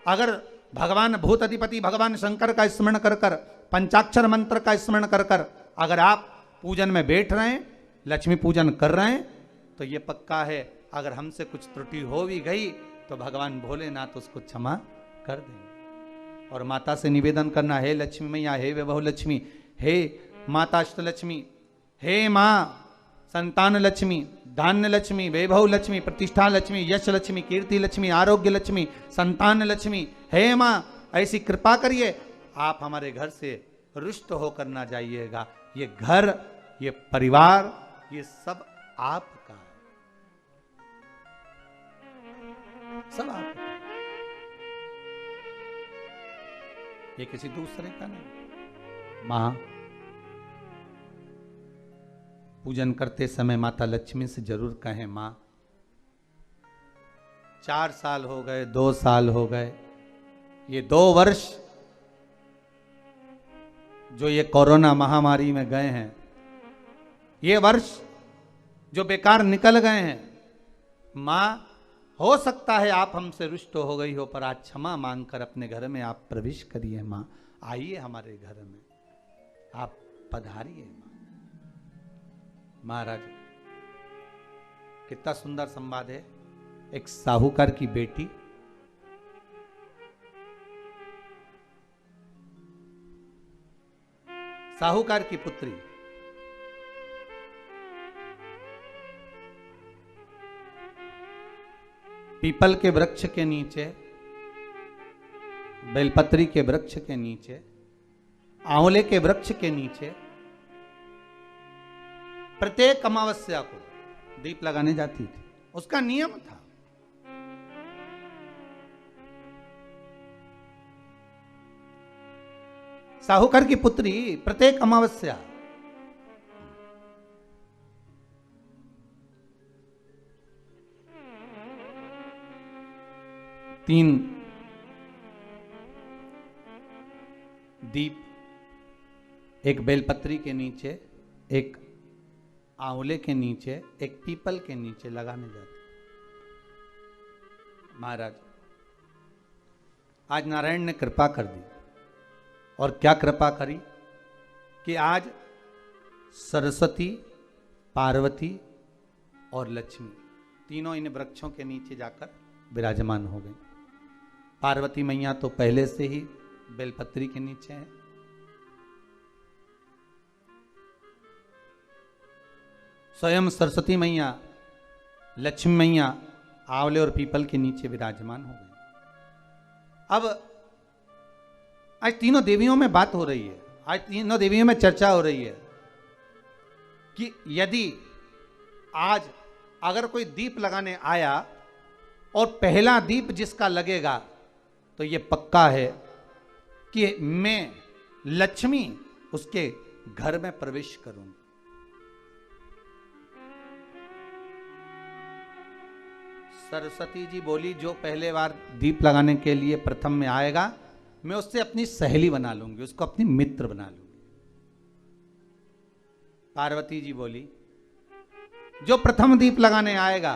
अगर भगवान भूत अधिपति भगवान शंकर का स्मरण कर कर, पंचाक्षर मंत्र का स्मरण कर कर अगर आप पूजन में बैठ रहे हैं, लक्ष्मी पूजन कर रहे हैं, तो ये पक्का है अगर हमसे कुछ त्रुटि हो भी गई तो भगवान भोलेनाथ उसको क्षमा कर देंगे। और माता से निवेदन करना, हे लक्ष्मी मैया, हे वैभव लक्ष्मी, हे माता अष्टलक्ष्मी, हे माँ संतान लक्ष्मी, धान्य लक्ष्मी, वैभव लक्ष्मी, प्रतिष्ठा लक्ष्मी, यश लक्ष्मी, कीर्ति लक्ष्मी, आरोग्य लक्ष्मी, संतान लक्ष्मी, हे माँ ऐसी कृपा करिए, आप हमारे घर से रुष्ट होकर ना जाइएगा। ये घर, ये परिवार, ये सब आपका है, सब आपका है, ये किसी दूसरे का नहीं। मां पूजन करते समय माता लक्ष्मी से जरूर कहें, मां 4 साल हो गए, 2 साल हो गए, ये 2 वर्ष जो ये कोरोना महामारी में गए हैं, ये वर्ष जो बेकार निकल गए हैं, मां हो सकता है आप हमसे रुष्ट हो गई हो, पर आज क्षमा मांगकर अपने घर में आप प्रवेश करिए। मां आइए हमारे घर में, आप पधारिए। मां महाराज कितना सुंदर संवाद है। एक साहूकार की बेटी साहूकार की पुत्री पीपल के वृक्ष के नीचे, बेलपत्री के वृक्ष के नीचे, आंवले के वृक्ष के नीचे प्रत्येक अमावस्या को दीप लगाने जाती थी। उसका नियम था। साहूकार की पुत्री प्रत्येक अमावस्या तीन दीप, एक बेलपत्री के नीचे, एक आंवले के नीचे, एक पीपल के नीचे लगाने जाते। महाराज आज नारायण ने कृपा कर दी, और क्या कृपा करी कि आज सरस्वती, पार्वती और लक्ष्मी तीनों इन वृक्षों के नीचे जाकर विराजमान हो गई। पार्वती मैया तो पहले से ही बेलपत्री के नीचे है, स्वयं सरस्वती मैया, लक्ष्मी मैया आंवले और पीपल के नीचे विराजमान हो गई। अब आज तीनों देवियों में बात हो रही है, आज तीनों देवियों में चर्चा हो रही है कि यदि आज अगर कोई दीप लगाने आया और पहला दीप जिसका लगेगा तो ये पक्का है कि मैं लक्ष्मी उसके घर में प्रवेश करूंगी। सरस्वती जी बोली, जो पहले बार दीप लगाने के लिए प्रथम में आएगा मैं उससे अपनी सहेली बना लूंगी, उसको अपनी मित्र बना लूंगी। पार्वती जी बोली, जो प्रथम दीप लगाने आएगा,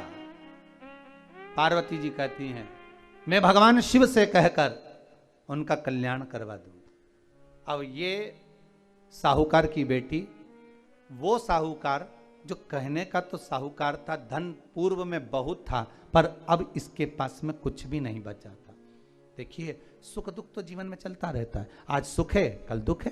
पार्वती जी कहती हैं मैं भगवान शिव से कहकर उनका कल्याण करवा दूंगी। अब ये साहूकार की बेटी, वो साहूकार जो कहने का तो साहूकार था, धन पूर्व में बहुत था, पर अब इसके पास में कुछ भी नहीं बचा था। देखिए सुख दुख तो जीवन में चलता रहता है, आज सुख है कल दुख है,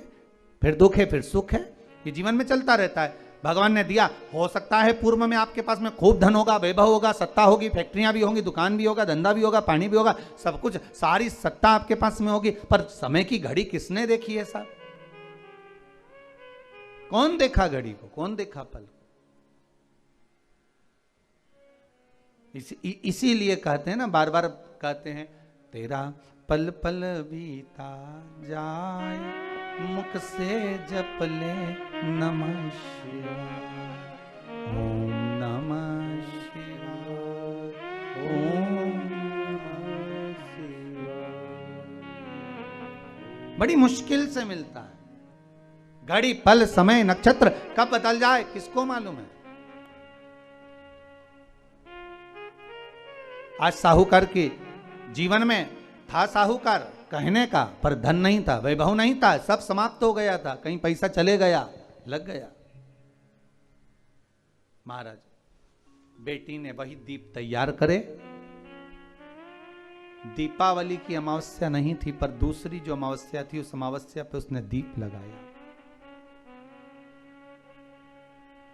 फिर दुख है फिर सुख है, ये जीवन में चलता रहता है। भगवान ने दिया, हो सकता है पूर्व में आपके पास में खूब धन होगा, वैभव होगा, सत्ता होगी, फैक्ट्रियां भी होंगी, दुकान भी होगा, धंधा भी होगा, पानी भी होगा, सब कुछ, सारी सत्ता आपके पास में होगी, पर समय की घड़ी किसने देखी है साहब? कौन देखा घड़ी को, कौन देखा पल को? इसीलिए कहते हैं ना, बार बार कहते हैं, तेरा पल पल बीता जाए, मुख से जप ले नमः शिवाय, ओम नमः शिवाय, ओम नमः शिवाय। बड़ी मुश्किल से मिलता है। घड़ी पल समय नक्षत्र कब बदल जाए किसको मालूम है? आज साहूकार के जीवन में था साहूकार कहने का, पर धन नहीं था, वैभव नहीं था, सब समाप्त हो गया था, कहीं पैसा चले गया, लग गया। महाराज बेटी ने वही दीप तैयार करे। दीपावली की अमावस्या नहीं थी, पर दूसरी जो अमावस्या थी, उस अमावस्या पे उसने दीप लगाया।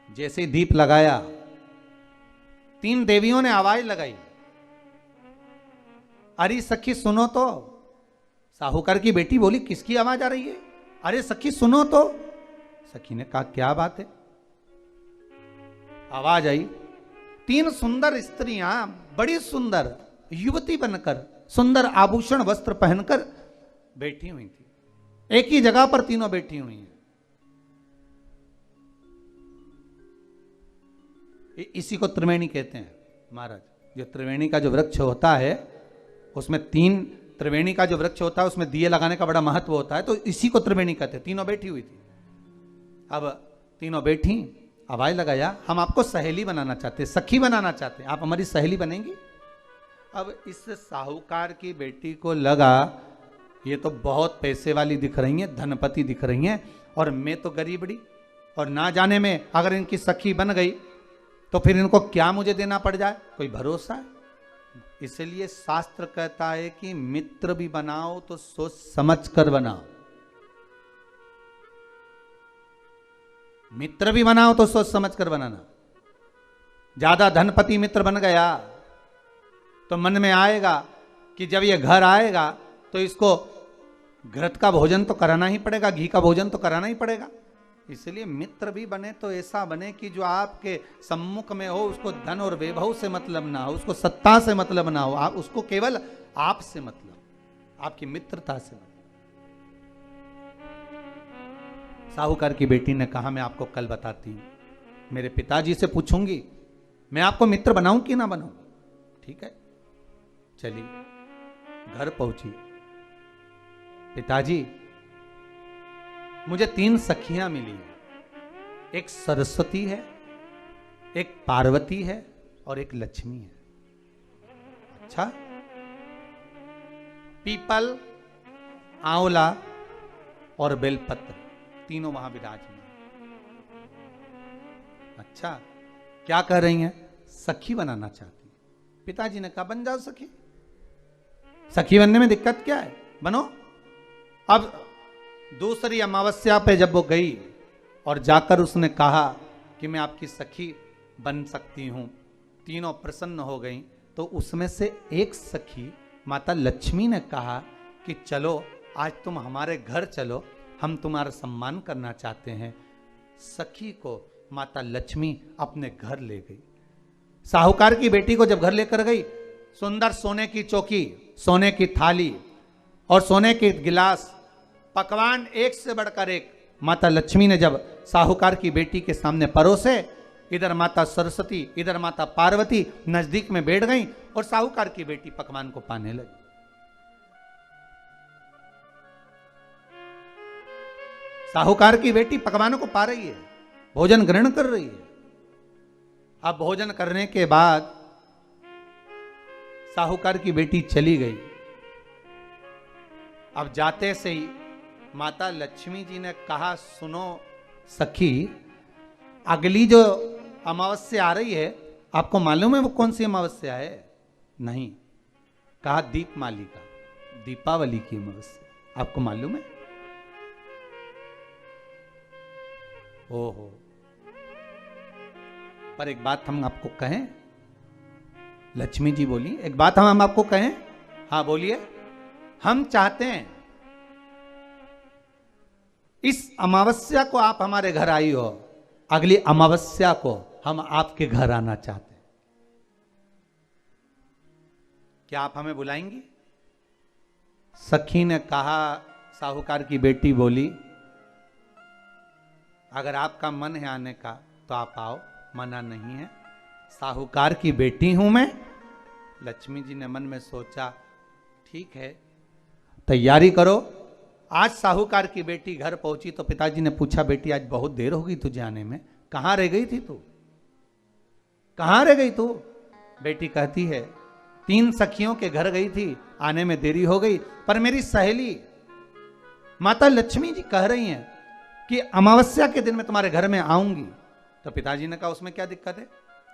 जैसे दीप लगाया, 3 देवियों ने आवाज लगाई, अरे सखी सुनो तो। साहूकार की बेटी बोली, किसकी आवाज आ रही है? अरे सखी सुनो तो। सखी ने कहा, क्या बात है? आवाज आई, 3 सुंदर स्त्रियां, बड़ी सुंदर युवती बनकर, सुंदर आभूषण वस्त्र पहनकर बैठी हुई थी। एक ही जगह पर तीनों बैठी हुई हैं। इसी को त्रिवेणी कहते हैं महाराज। जो त्रिवेणी का जो वृक्ष होता है, उसमें 3 त्रिवेणी का जो वृक्ष होता है, उसमें दिए लगाने का बड़ा महत्व होता है, तो इसी को त्रिवेणी कहते हैं। तीनों बैठी हुई थी। अब तीनों बैठी, आवाज लगाया, हम आपको सहेली बनाना चाहते, सखी बनाना चाहते, आप हमारी सहेली बनेंगी? अब इस साहूकार की बेटी को लगा, ये तो बहुत पैसे वाली दिख रही हैं, धनपति दिख रही हैं, और मैं तो गरीबड़ी, और ना जाने में अगर इनकी सखी बन गई तो फिर इनको क्या मुझे देना पड़ जाए, कोई भरोसा है? इसलिए शास्त्र कहता है कि मित्र भी बनाओ तो सोच समझ कर बनाओ। मित्र भी बनाओ तो सोच समझ कर बनाना। ज्यादा धनपति मित्र बन गया तो मन में आएगा कि जब ये घर आएगा तो इसको घृत का भोजन तो कराना ही पड़ेगा, घी का भोजन तो कराना ही पड़ेगा। इसलिए मित्र भी बने तो ऐसा बने कि जो आपके सम्मुख में हो, उसको धन और वैभव से मतलब ना हो, उसको सत्ता से मतलब ना हो, आप उसको केवल आप से मतलब, आपकी मित्रता से मतलब। साहूकार की बेटी ने कहा, मैं आपको कल बताती हूं, मेरे पिताजी से पूछूंगी मैं आपको मित्र बनाऊं कि ना बनाऊं। ठीक है, चलिए घर पहुंची। पिताजी, मुझे 3 सखियां मिली हैं, एक सरस्वती है, एक पार्वती है और एक लक्ष्मी है। अच्छा, पीपल, आंवला और बेलपत्र तीनों वहां विराजमान। अच्छा, क्या कह रही हैं? सखी बनाना चाहती। पिताजी ने कहा, बन जाओ सखी, सखी बनने में दिक्कत क्या है, बनो। अब दूसरी अमावस्या पे जब वो गई और जाकर उसने कहा कि मैं आपकी सखी बन सकती हूं, तीनों प्रसन्न हो गईं। तो उसमें से एक सखी माता लक्ष्मी ने कहा कि चलो आज तुम हमारे घर चलो, हम तुम्हारा सम्मान करना चाहते हैं। सखी को माता लक्ष्मी अपने घर ले गई। साहूकार की बेटी को जब घर लेकर गई, सुंदर सोने की चौकी, सोने की थाली और सोने के गिलास, पकवान एक से बढ़कर एक माता लक्ष्मी ने जब साहूकार की बेटी के सामने परोसे, इधर माता सरस्वती, इधर माता पार्वती नजदीक में बैठ गईं और साहूकार की बेटी पकवान को पाने लगी। साहूकार की बेटी पकवानों को पा रही है, भोजन ग्रहण कर रही है। अब भोजन करने के बाद साहूकार की बेटी चली गई। अब जाते से ही माता लक्ष्मी जी ने कहा, सुनो सखी, अगली जो अमावस्या आ रही है, आपको मालूम है वो कौन सी अमावस्या है? नहीं। कहा, दीपमालिका, दीपावली की अमावस्या, आपको मालूम है? ओहो, पर एक बात हम आपको कहें। लक्ष्मी जी बोली, एक बात हम आपको कहें। हाँ बोलिए। हम चाहते हैं इस अमावस्या को आप हमारे घर आई हो, अगली अमावस्या को हम आपके घर आना चाहते हैं, क्या आप हमें बुलाएंगी? सखी ने कहा, साहूकार की बेटी बोली, अगर आपका मन है आने का तो आप आओ, मना नहीं है। साहूकार की बेटी हूं मैं। लक्ष्मी जी ने मन में सोचा, ठीक है, तैयारी करो। आज साहूकार की बेटी घर पहुंची तो पिताजी ने पूछा, बेटी आज बहुत देर हो गई तुझे आने में, कहां रह गई थी तू, कहां रह गई तू? बेटी कहती है, 3 सखियों के घर गई थी, आने में देरी हो गई, पर मेरी सहेली माता लक्ष्मी जी कह रही हैं कि अमावस्या के दिन मैं तुम्हारे घर में आऊंगी। तो पिताजी ने कहा उसमें क्या दिक्कत है,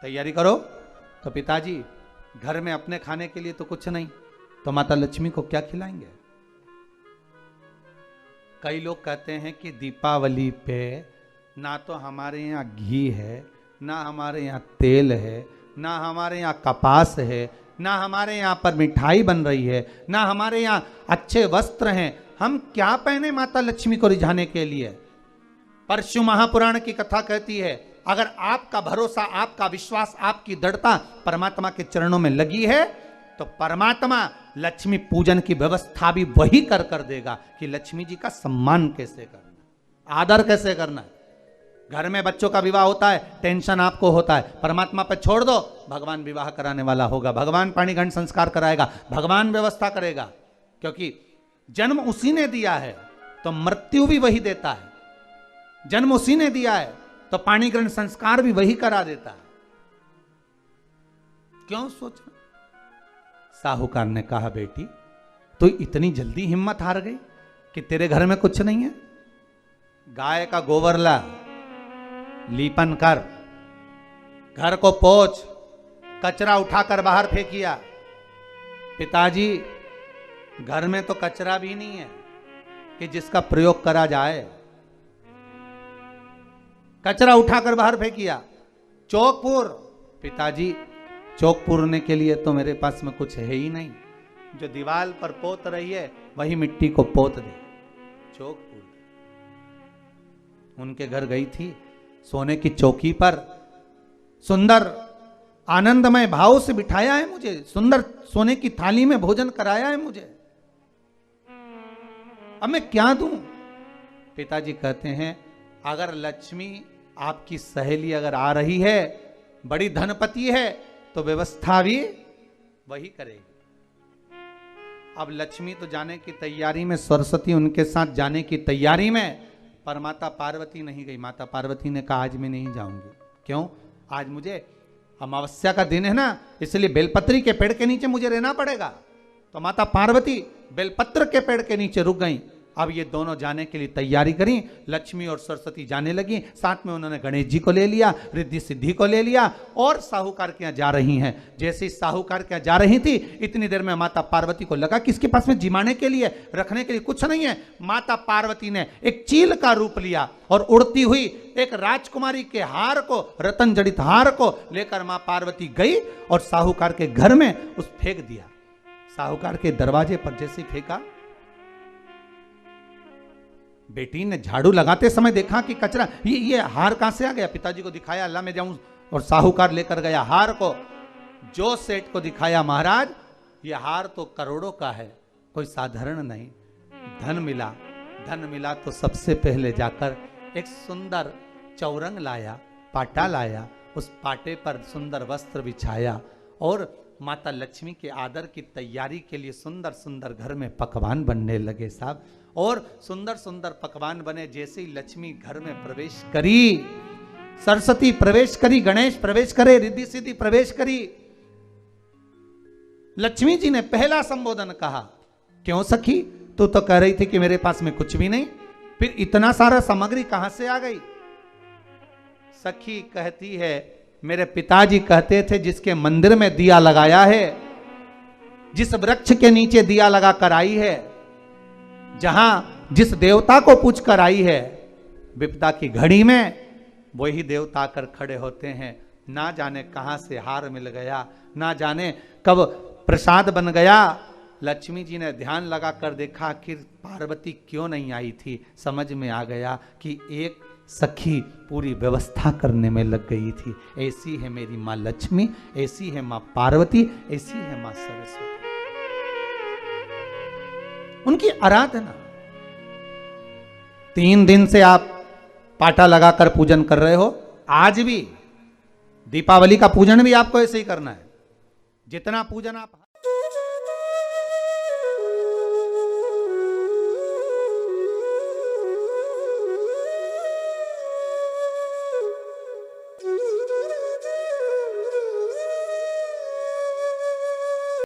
तैयारी करो। तो पिताजी घर में अपने खाने के लिए तो कुछ नहीं, तो माता लक्ष्मी को क्या खिलाएंगे। कई लोग कहते हैं कि दीपावली पे ना तो हमारे यहाँ घी है, ना हमारे यहाँ तेल है, ना हमारे यहाँ कपास है, ना हमारे यहाँ पर मिठाई बन रही है, ना हमारे यहाँ अच्छे वस्त्र हैं, हम क्या पहने माता लक्ष्मी को रिझाने के लिए। परशु महापुराण की कथा कहती है अगर आपका भरोसा, आपका विश्वास, आपकी दृढ़ता परमात्मा के चरणों में लगी है तो परमात्मा लक्ष्मी पूजन की व्यवस्था भी वही कर कर देगा कि लक्ष्मी जी का सम्मान कैसे करना, आदर कैसे करना है। घर में बच्चों का विवाह होता है, टेंशन आपको होता है, परमात्मा पर छोड़ दो, भगवान विवाह कराने वाला होगा, भगवान पाणिग्रहण संस्कार कराएगा, भगवान व्यवस्था करेगा, क्योंकि जन्म उसी ने दिया है तो मृत्यु भी वही देता है, जन्म उसी ने दिया है तो पाणिग्रहण संस्कार भी वही करा देता है। क्यों सोचना। साहूकार ने कहा बेटी तू इतनी जल्दी हिम्मत हार गई कि तेरे घर में कुछ नहीं है। गाय का गोबर ला, लीपन कर, घर को पोंछ, कचरा उठाकर बाहर फेंकिया। पिताजी घर में तो कचरा भी नहीं है कि जिसका प्रयोग करा जाए, कचरा उठाकर बाहर फेंकिया। चौक पूर, पिताजी चौक पूरने के लिए तो मेरे पास में कुछ है ही नहीं, जो दीवार पर पोत रही है वही मिट्टी को पोत दे, चौक पूर। उनके घर गई थी, सोने की चौकी पर सुंदर आनंदमय भाव से बिठाया है मुझे, सुंदर सोने की थाली में भोजन कराया है मुझे, अब मैं क्या दूं। पिताजी कहते हैं अगर लक्ष्मी आपकी सहेली अगर आ रही है, बड़ी धनपति है, तो व्यवस्था भी वही करेगी। अब लक्ष्मी तो जाने की तैयारी में, सरस्वती उनके साथ जाने की तैयारी में, पर माता पार्वती नहीं गई। माता पार्वती ने कहा आज मैं नहीं जाऊंगी। क्यों? आज मुझे अमावस्या का दिन है ना, इसलिए बेलपत्री के पेड़ के नीचे मुझे रहना पड़ेगा। तो माता पार्वती बेलपत्र के पेड़ के नीचे रुक गई। अब ये दोनों जाने के लिए तैयारी करी, लक्ष्मी और सरस्वती जाने लगी, साथ में उन्होंने गणेश जी को ले लिया, रिद्धि सिद्धि को ले लिया और साहूकार के यहाँ जा रही हैं। जैसे ही साहूकार के यहाँ जा रही थी, इतनी देर में माता पार्वती को लगा कि इसके पास में जिमाने के लिए, रखने के लिए कुछ नहीं है। माता पार्वती ने एक चील का रूप लिया और उड़ती हुई एक राजकुमारी के हार को, रतन जड़ित हार को लेकर मां पार्वती गई और साहूकार के घर में उस फेंक दिया। साहूकार के दरवाजे पर जैसे फेंका, बेटी ने झाड़ू लगाते समय देखा कि कचरा, ये हार कहां से आ गया। पिताजी को दिखाया, अल्लाह मैं जाऊं, और साहूकार लेकर गया हार को। जो सेठ को दिखाया, महाराज ये हार तो करोड़ों का है, कोई साधारण नहीं। धन मिला, धन मिला तो सबसे पहले जाकर एक सुंदर चौरंग लाया, पाटा लाया, उस पाटे पर सुंदर वस्त्र बिछाया और माता लक्ष्मी के आदर की तैयारी के लिए सुंदर सुंदर घर में पकवान बनने लगे साहब। और सुंदर सुंदर पकवान बने। जैसे ही लक्ष्मी घर में प्रवेश करी, सरस्वती प्रवेश करी, गणेश प्रवेश करे, रिद्धि सिद्धि प्रवेश करी, लक्ष्मी जी ने पहला संबोधन कहा, क्यों सखी तू तो कह रही थी कि मेरे पास में कुछ भी नहीं, फिर इतना सारा सामग्री कहां से आ गई। सखी कहती है मेरे पिताजी कहते थे जिसके मंदिर में दिया लगाया है, जिस वृक्ष के नीचे दिया लगा कर आई है, जहां जिस देवता को पूछ कर आई है, विपदा की घड़ी में वही देवता आकर खड़े होते हैं। ना जाने कहां से हार मिल गया, ना जाने कब प्रसाद बन गया। लक्ष्मी जी ने ध्यान लगा कर देखा आखिर पार्वती क्यों नहीं आई थी। समझ में आ गया कि एक सखी पूरी व्यवस्था करने में लग गई थी। ऐसी है मेरी माँ लक्ष्मी, ऐसी है माँ पार्वती, ऐसी है माँ सरस्वती। उनकी आराधना 3 दिन से आप पाटा लगाकर पूजन कर रहे हो। आज भी दीपावली का पूजन भी आपको ऐसे ही करना है। जितना पूजन आप